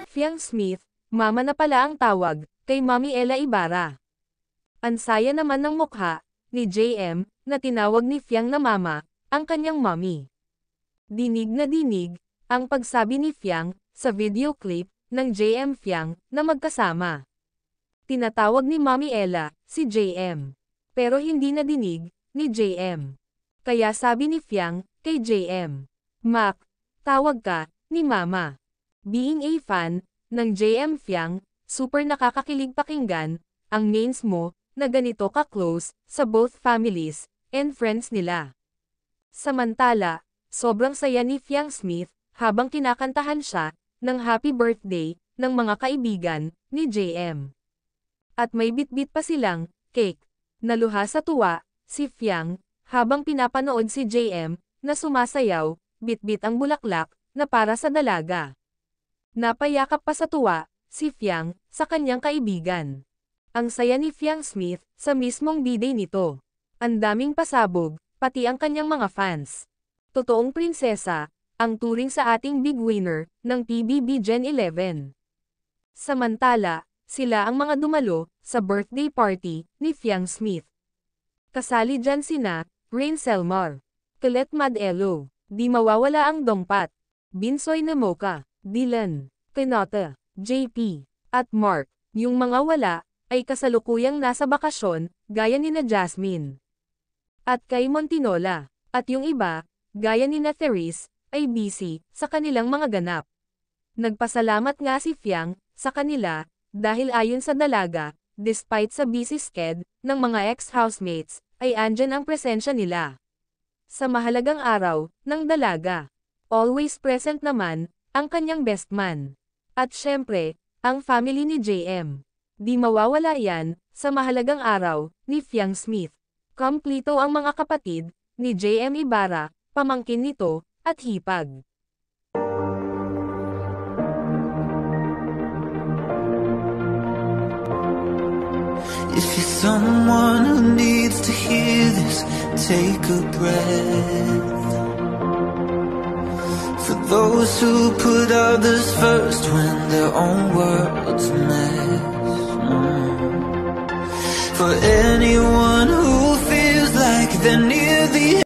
Fiang Smith, mama na pala ang tawag, kay Mommy Ella Ibarra. Ang saya naman ng mukha ni JM, na tinawag ni Fiang na mama, ang kanyang mommy. Dinig na dinig, ang pagsabi ni Fiang, sa video clip, ng JM Fiang, na magkasama. Tinatawag ni Mommy Ella, si JM. Pero hindi na dinig, ni JM. Kaya sabi ni Fiang, kay JM, Mac, tawag ka, ni Mama. Being a fan, ng JM Fiang, super nakakakilig pakinggan, ang names mo, na ganito ka-close, sa both families, and friends nila. Samantala, sobrang saya ni Fiang Smith, habang kinakantahan siya, ng happy birthday, ng mga kaibigan, ni JM. At may bitbit pa silang, cake. Naluha sa tuwa, si Fiang, habang pinapanood si JM, na sumasayaw, bitbit ang bulaklak, na para sa dalaga. Napayakap pa sa tuwa, si Fiang, sa kanyang kaibigan. Ang saya ni Fiang Smith, sa mismong birthday nito. Ang daming pasabog, pati ang kanyang mga fans. Totoong prinsesa, ang turing sa ating big winner, ng PBB Gen 11. Samantala, sila ang mga dumalo, sa birthday party, ni Fiang Smith. Kasali dyan sina, Rain Selmar, Colette Madelo, di mawawala ang Dongpat, Binsoy Namoka, Dylan, Kenata, JP, at Mark. Yung mga wala, ay kasalukuyang nasa bakasyon, gaya ni na Jasmine. At kay Montinola, at yung iba, gaya ni na Therese, ay busy, sa kanilang mga ganap. Nagpasalamat nga si Fiang, sa kanila, dahil ayon sa dalaga, despite sa busy schedule, ng mga ex-housemates, ay andyan ang presensya nila. Sa mahalagang araw, ng dalaga. Always present naman, ang kanyang best man. At syempre, ang family ni JM. Di mawawala yan, sa mahalagang araw, ni Fiang Smith. Kompleto ang mga kapatid, ni JM Ibarra, pamangkin nito, at hipag. If you're someone who needs to hear this, take a breath. For those who put others first when their own world's a mess. For anyone who feels like they're near the